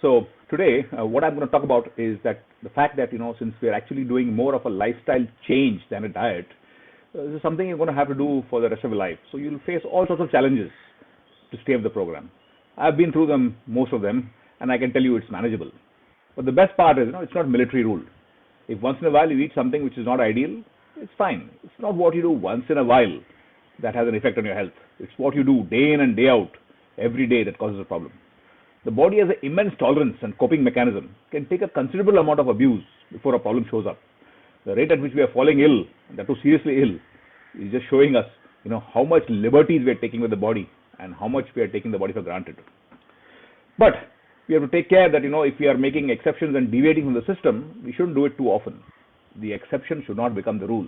So today, what I'm going to talk about is that the fact that, since we're actually doing more of a lifestyle change than a diet, this is something you're going to have to do for the rest of your life. So you'll face all sorts of challenges to stay with the program. I've been through them, most of them, and I can tell you it's manageable. But the best part is, it's not military rule. If once in a while you eat something which is not ideal, it's fine. It's not what you do once in a while that has an effect on your health. It's what you do day in and day out, every day, that causes a problem. The body has an immense tolerance and coping mechanism, can take a considerable amount of abuse before a problem shows up. The rate at which we are falling ill, and that too seriously ill, is just showing us, how much liberties we are taking with the body and how much we are taking the body for granted. But we have to take care that, if we are making exceptions and deviating from the system, we shouldn't do it too often. The exception should not become the rule.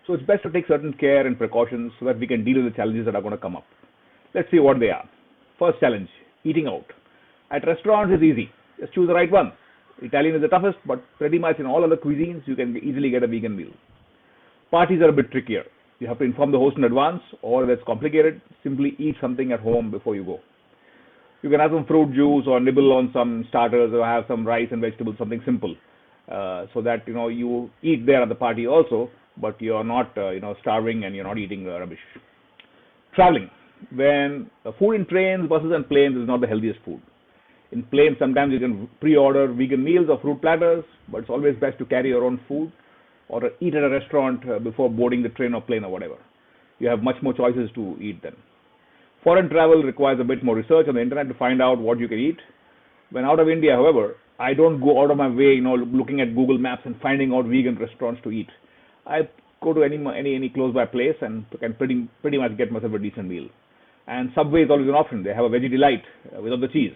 So it's best to take certain care and precautions so that we can deal with the challenges that are going to come up. Let's see what they are. First challenge, eating out. At restaurants it's easy. Just choose the right one. Italian is the toughest, but pretty much in all other cuisines you can easily get a vegan meal. Parties are a bit trickier. You have to inform the host in advance, or if it's complicated, simply eat something at home before you go. You can have some fruit juice or nibble on some starters or have some rice and vegetables, something simple, so that you eat there at the party also, but you're not starving and you're not eating rubbish. Traveling. When food in trains, buses and planes is not the healthiest food. In planes, sometimes you can pre-order vegan meals or fruit platters, but it's always best to carry your own food or eat at a restaurant before boarding the train or plane or whatever. You have much more choices to eat then. Foreign travel requires a bit more research on the internet to find out what you can eat. When out of India, however, I don't go out of my way, looking at Google Maps and finding out vegan restaurants to eat. I go to any close by place and can pretty much get myself a decent meal. And Subway is always an option. They have a veggie delight without the cheese.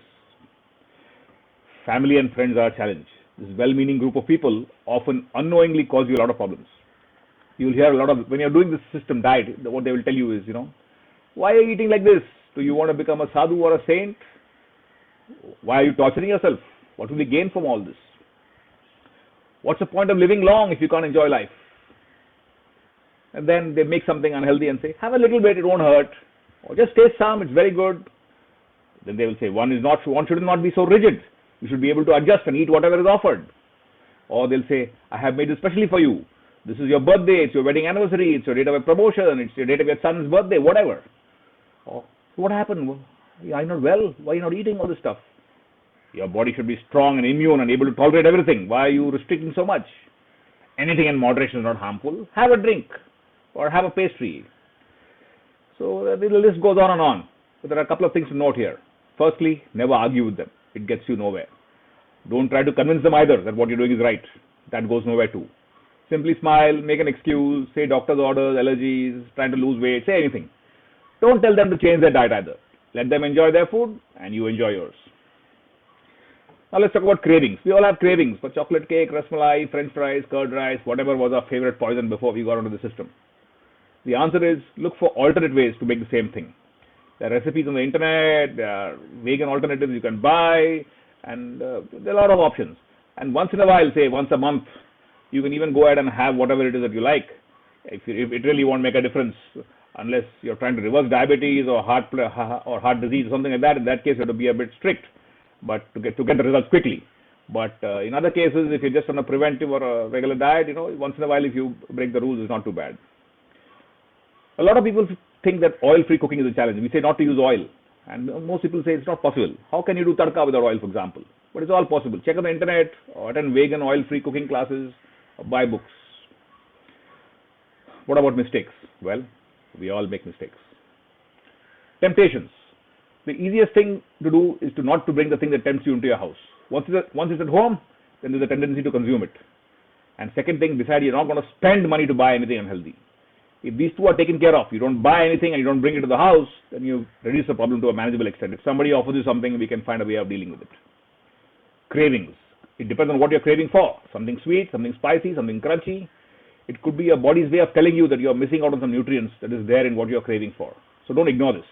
Family and friends are a challenge. This well-meaning group of people often unknowingly cause you a lot of problems. You'll hear a lot of, when you're doing this system diet, what they will tell you is, why are you eating like this? Do you want to become a sadhu or a saint? Why are you torturing yourself? What will you gain from all this? What's the point of living long if you can't enjoy life? And then they make something unhealthy and say, have a little bit, it won't hurt. Or just taste some, it's very good. Then they will say, one should not be so rigid. You should be able to adjust and eat whatever is offered. Or they'll say, I have made this specially for you. This is your birthday, it's your wedding anniversary, it's your date of a promotion, it's your date of your son's birthday, whatever. Oh, what happened? Are you not well? Why are you not eating all this stuff? Your body should be strong and immune and able to tolerate everything. Why are you restricting so much? Anything in moderation is not harmful. Have a drink or have a pastry. So the list goes on and on. But there are a couple of things to note here. Firstly, never argue with them. It gets you nowhere. Don't try to convince them either that what you're doing is right. That goes nowhere too. Simply smile, make an excuse, say doctor's orders, allergies, trying to lose weight, say anything. Don't tell them to change their diet either. Let them enjoy their food and you enjoy yours. Now let's talk about cravings. We all have cravings for chocolate cake, rasmalai, french fries, curd rice, whatever was our favorite poison before we got into the system. The answer is look for alternate ways to make the same thing. There are recipes on the internet, there are vegan alternatives you can buy, and there are a lot of options. And once in a while, say once a month, you can even go ahead and have whatever it is that you like. If it really won't make a difference, unless you're trying to reverse diabetes or heart disease or something like that, in that case you have to be a bit strict, but to get the results quickly. But in other cases, if you're just on a preventive or a regular diet, once in a while if you break the rules, it's not too bad. A lot of people think that oil-free cooking is a challenge. We say not to use oil, and most people say it's not possible. How can you do tadka without oil, for example? But it's all possible. Check on the internet or attend vegan oil-free cooking classes or buy books. What about mistakes? Well, we all make mistakes. Temptations. The easiest thing to do is not to bring the thing that tempts you into your house. Once it's at home, then there's a tendency to consume it. And second thing, decide you're not going to spend money to buy anything unhealthy. If these two are taken care of, you don't buy anything and you don't bring it to the house, then you reduce the problem to a manageable extent. If somebody offers you something, we can find a way of dealing with it. Cravings. It depends on what you're craving for. Something sweet, something spicy, something crunchy. It could be your body's way of telling you that you're missing out on some nutrients that is there in what you're craving for. So don't ignore this.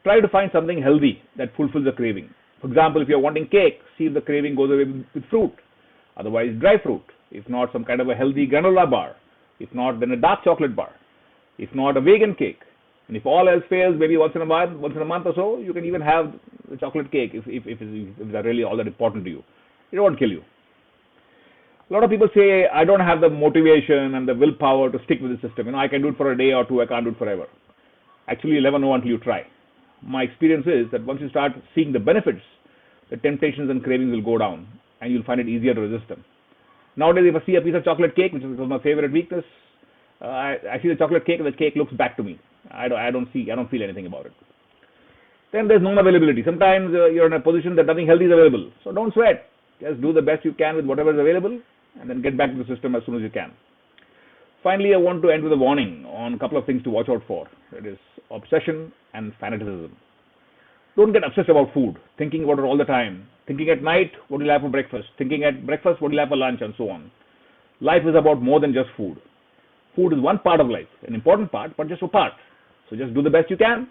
Try to find something healthy that fulfills the craving. For example, if you're wanting cake, see if the craving goes away with fruit. Otherwise, dry fruit. If not, some kind of a healthy granola bar. If not, then a dark chocolate bar. If not, a vegan cake. And if all else fails, maybe once in a month or so, you can even have the chocolate cake if they're really all that important to you. It won't kill you. A lot of people say, I don't have the motivation and the willpower to stick with the system. I can do it for a day or two, I can't do it forever. Actually, you'll never know until you try. My experience is that once you start seeing the benefits, the temptations and cravings will go down, and you'll find it easier to resist them. Nowadays, if I see a piece of chocolate cake, which was my favorite weakness, I see the chocolate cake, and the cake looks back to me. I don't feel anything about it. Then there's non-availability. Sometimes you're in a position that nothing healthy is available, so don't sweat. Just do the best you can with whatever is available, and then get back to the system as soon as you can. Finally, I want to end with a warning on a couple of things to watch out for. It is obsession and fanaticism. Don't get obsessed about food, thinking about it all the time. Thinking at night, what will you have for breakfast? Thinking at breakfast, what will you have for lunch, and so on. Life is about more than just food. Food is one part of life, an important part, but just a part. So just do the best you can,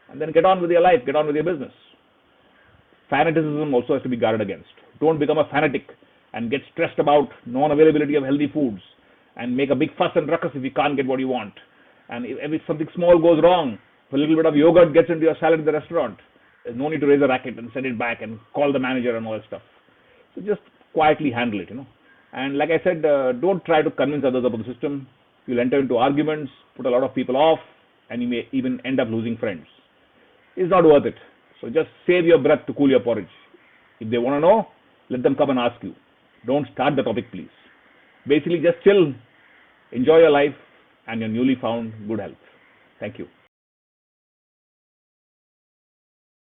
and then get on with your life, get on with your business. Fanaticism also has to be guarded against. Don't become a fanatic and get stressed about non-availability of healthy foods and make a big fuss and ruckus if you can't get what you want. And if something small goes wrong, if a little bit of yogurt gets into your salad in the restaurant, there's no need to raise a racket and send it back and call the manager and all that stuff. So just quietly handle it, And like I said, don't try to convince others about the system. You'll enter into arguments, put a lot of people off, and you may even end up losing friends. It's not worth it. So just save your breath to cool your porridge. If they want to know, let them come and ask you. Don't start the topic, please. Basically, just chill, enjoy your life and your newly found good health. Thank you.